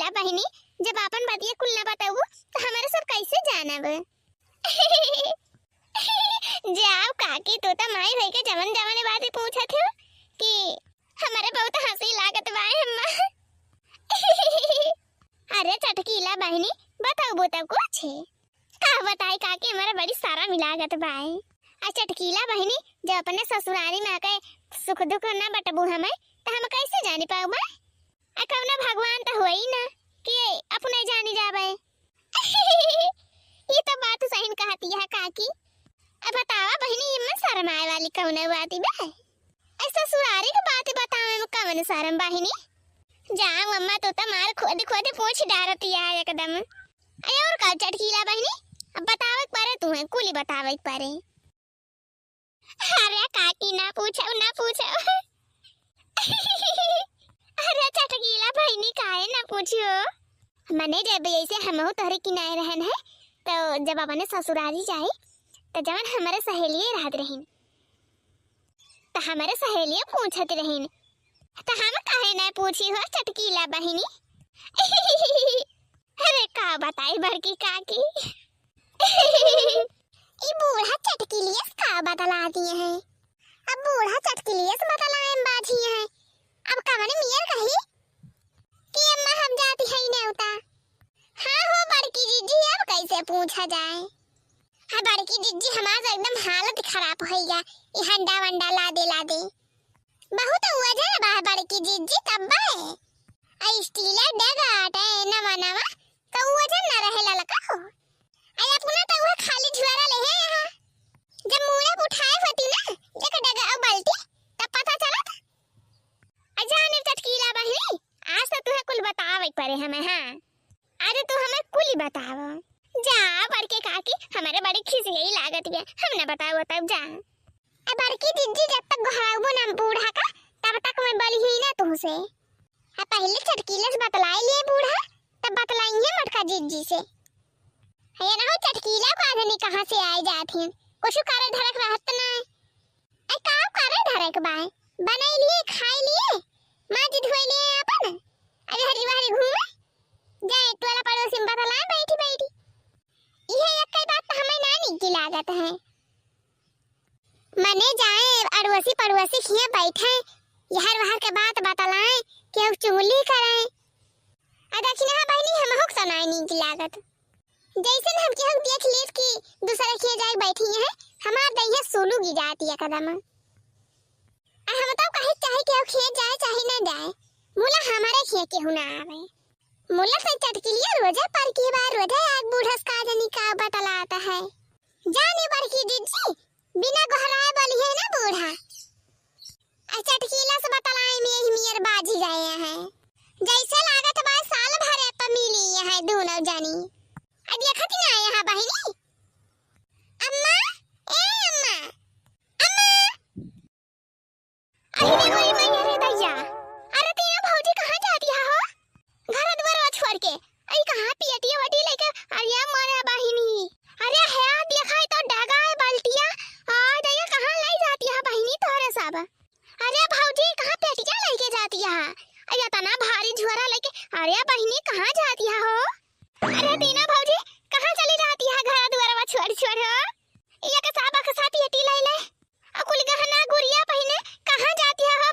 चटकीला बहनी, जब अपन बतिया कुल ना बताऊ तो हमारे सब कैसे जानब। जाओ काकी, तो माई भाई के जवन जवन बातें पूछत हो कि हमारे बहुत हंसी लागत बा अम्मा। अरे चटकीला बहनी बताओ बोता कुछ का बताई काकी, हमारा बड़ी सारा मिलागत बाई। चटकीला बहनी, जब अपने ससुरारी में आके सुख दुख ना बटबू हमें तो हम कैसे जानी पाऊ बा। कौना भगवान तो होई ना कि अपने जानी जाबे। ये तो बात सही कहती है काकी। अब बतावा बहनी, इमन शर्म आए वाली कौन बात बे। ऐसा ससुरारी की बात बतावे में कौन शर्म बहनी। जाओ अम्मा, तो मार खोद खोद पूछ डारती है एकदम। और का चटकीला बहनी, अब बतावे पारे तू है कुली बतावे पारे। अरे काकी ना पूछो ना पूछो। अरे चटकीला बहनी काहे ना पूछियो। मने जब ऐसे हम हो तोहरे किनारे रहन है तो जब अपने ससुरारी जाए तो जवन हमारे सहेलियां रहत रहीन तो हमारे सहेलियां पूछत रहीन तो हम काहे ना पूछी हो चटकीला बहनी। अरे का बताई बड़की काकी। ये बूढ़ा चटकीलियस का बतला दिए हैं। अब बूढ़ा चटकीलियस बतलाएं बाजी है। अब कवने मियर कही कि अम्मा हम जाती है नेवता। हाँ हो बड़की जीजी, अब कैसे पूछा जाए। हाँ बड़की जीजी, हमारा एकदम हालत खराब हो गया। ये हंडा वंडा ला दे बहुत वजन बा बड़की जीजी तब बे। स्टील डगाट है नवा नवा तो वजन ना रहे ललका हो। आई अपना तो वो खाली झुरा ले है यहाँ। जब मुड़े उठाए होती ना एक डगा और बाल्टी तब पता चला था। अजाने चटकीला बहनी, आज तो तुम्हें कुल बतावे पड़े हमें। हाँ आज तो हमें कुल बताओ। जा बड़के काकी, हमारे बड़ी खिसी यही लागत है, हम ना बताओ तब जा। बड़की जिज्जी, जब तक घराबो ना बूढ़ा का तब तक मैं बली ही ना तुमसे। पहले चटकीला से बतलाई लिए बूढ़ा, तब बतलाएंगे मटका जिज्जी से। ये ना हो चटकीला को आदमी कहाँ से आए जाते हैं, कुछ करे धरक रहत ना है। काम करे धरक बाय बनाई लिए खाई लिए माजी धोई लिए अपन। अरे हरी बारी घूमे जाए टोला पड़ोसी में बतला बैठी बैठी। यह एक कई बात हमें नानी की लागत है। मने जाए अड़ोसी पड़ोसी खिया बैठे यहर वहर के बात बतलाएं कि अब चुगली कराएं। दक्षिणा बहनी हम हुक सुनाई नहीं की लागत। जैसे हम के हम देख लेस कि दूसरे खिया जाए बैठी है, हमार दहिया सोलू की जाती है कदम। हम तो कहे चाहे कि खिया जाए चाहे ना जाए, मुला हमारे खिया के हुना आवे। मुला से चटकीलिया रोजा पर की बार रोजा आज बूढ़स का जनी का बतलाता है। जाने पर की दीदी बिना गहराए बली है ना बूढ़ा। चटकीला से बतलाए में ही मियर बाजी गए हैं। जैसे लागत बा साल भर पे मिली है दोनों जानी। अब ये खती ना यहाँ बहनी। अम्मा ए अम्मा अम्मा। अरे गोरी मैया रे दैया, अरे तेरा भौजी कहाँ जाती है हो? घर द्वार छोड़ के आई कहाँ पियटी वटी लेके अरे मारे बहनी। अरे है दिखाई तो डगा है बाल्टिया आ दैया कहाँ लाई जाती है बहनी तोरे सब। अरे भौजी कहाँ पेटिया लेके जाती है? अरे तना भारी झोरा लेके अरे बहनी कहाँ जाती है हो? अरे दीना भौजी कहाँ चली जाती है घर द्वार छोड़ छोड़ हो? ये के साबा के साथ पेटी ले ले अकुल गहना गुड़िया पहने कहाँ जाती है हो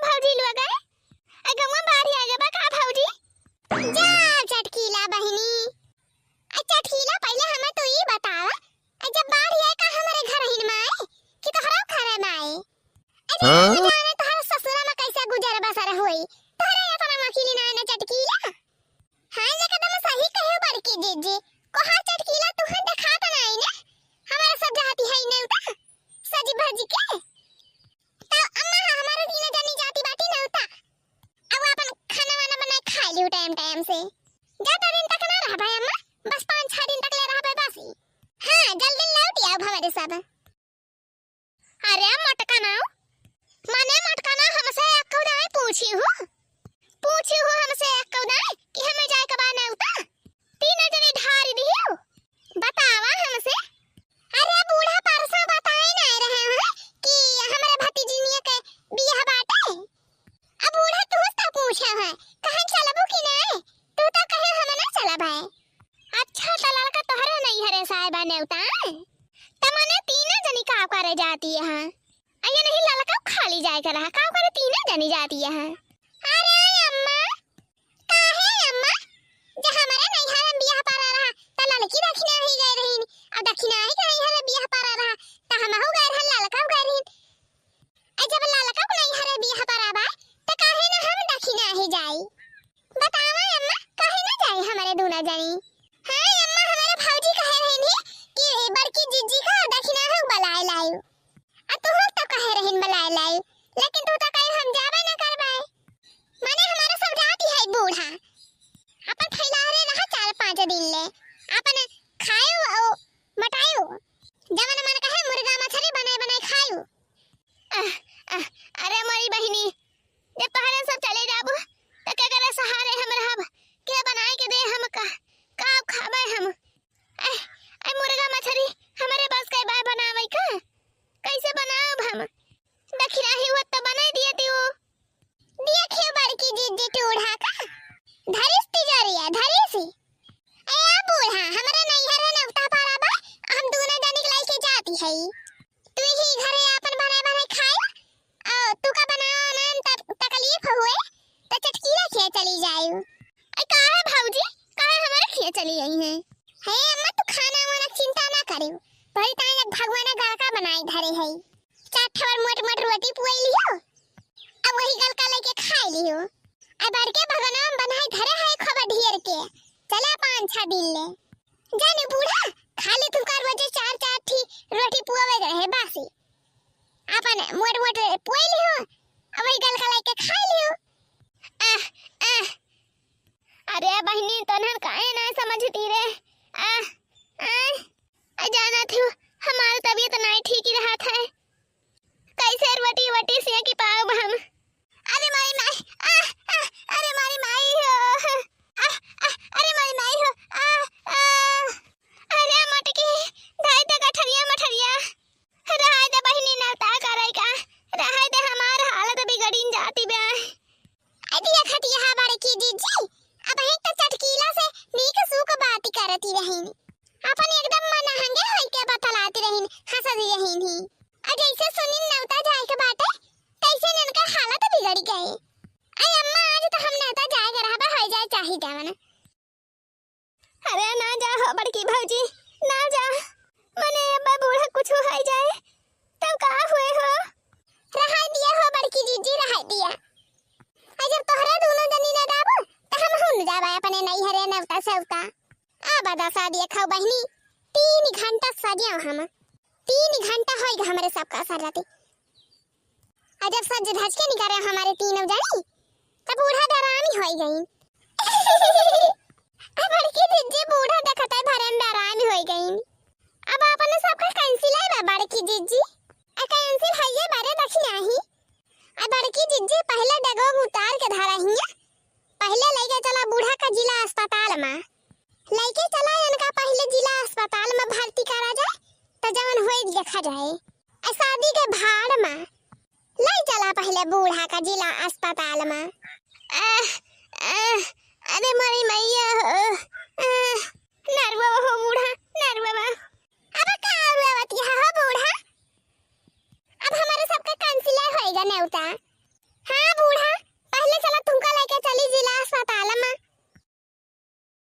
जानी जाती है। अरे अम्मा काहे अम्मा जे हमारे नैहर में बियाह पारा रहा त लड़की दक्षिणा ही गए रहीन और दक्षिणा ही कहीं हले बियाह पारा रहा त हमहु गए रहन ललका गए रहीन। ए जब ललका को नैहर में बियाह पारा बा त काहे ना हम दक्षिणा ही जाई बतावा अम्मा काहे ना जाई हमारे दूना जानी। हां अम्मा हमारे भौजी कहे रहीन कि बड़की जीजी का दक्षिणा हम बलाए लायू आ तू तो कहे रहीन बलाए लायू लेकिन तू तो कहे हम जाबे ना करबाए माने हमारा सब जाती है बूढ़ा अपन फैलारे रहा 4-5 दिन ले अपन खायो ओ मटायो जवन मन कहे मुर्गा मछली बनाए बनाए खायो। अरे मोरी बहिनी जब तोहरे सब चले जाबू त के करे सहारे हम रहब के बनाए के दे हम का खाबे हम ए मुर्गा मछली हमारे बस के बाय बनावे का कैसे बनाओ हम दखिना ही हो त बनाई दिए दियो देखियो बड़की जीजी टूढ़ा का धरिस तिजोरिया धरिसी ए बूढ़ा हमरा नैहर में नवता पारा बा हम दूना जानी के लाइके जाती है तू ही घरे अपन बनाए बनाए खाए ओ तू का बनाओ ना तकलीफ हुए त चटकीला खे चली जायू। ए काहे भौजी काहे हमारे खे चली आई है हे अम्मा तू खाना वाना चिंता ना करियो भई ताई लग भगवान गलका बनाई धरे है 4 ठवर मोट मोट रोटी पुई लियो अब वही गलका लेके खाई लियो आ बड़के भगवान बनाई धरे है खबर ढेर के चला 5-6 दिन ले जाने बूढ़ा खाली तू कर वजह 4-4 ठी रोटी पुआवे रहे बासी अपन मोट मोट पुई लियो अब वही गलका लेके खाई लियो। अरे बहनी तनन काहे ना समझती रे जाना थी हमारी तबीयत नहीं ठीक ही रहा था कैसे रोटी वटी से की पाव हम अरे मारी माई अरे मारी माई हो अरे मारी माई हो अरे मटकी धाई दे गठरिया रहा दे बहनी नवता करे का रहा दे हमार हालत बिगड़ीन जाती बे अदिया खटिया बारे की जीजी अब एक तो चटकीला से नीक सुख बात करती रहीन अपन एकदम मन हंगे होई के बतलाती रहीन हंसती रहीन ही आ जैसे सुनील नवता जाए के बाटे तैसे इनका हालत बिगड़ गए। आई अम्मा आज तो हम नवता जाए के रहबा हो जाए चाही जावन। अरे ना जा हो बड़की भौजी ना जा मने अब्बा बूढ़ा कुछ हो जाए तब का हुए हो रहा दिया हो बड़की जीजी रहा दिया जब तोहरा दोनों जनी ना दाबो त हम हुन जाबा अपने नैहरे नवता सेवता आ बदा शादी खाओ बहनी 3 घंटा सजिया हम 3 घंटा होई हमरे सबका सरती आ जब सज धज के निकारे हमारे तीनों जानी तब बूढ़ा डरामी होई गई अब बड़की जीजी बूढ़ा देखता भरे में डरामी होई गई अब अपन सबका कैंसिल है बड़की जीजी आ कैंसिल है ये बारे दक्षिणा ही आ बड़की जीजी पहले डगो उतार के धारा हिया पहले लेके चला बूढ़ा का जिला अस्पताल में लेके चला इनका पहले जिला अस्पताल में भर्ती करा जाए तो जवन होई देखा जाए आ शादी के भाड़ में ले चला पहले बूढ़ा का जिला अस्पताल में अरे मरी मैया नरवा हो बूढ़ा नरवा अब का रुआवत हो बूढ़ा अब हमारे सबका कैंसिल होएगा नेवता। हां बूढ़ा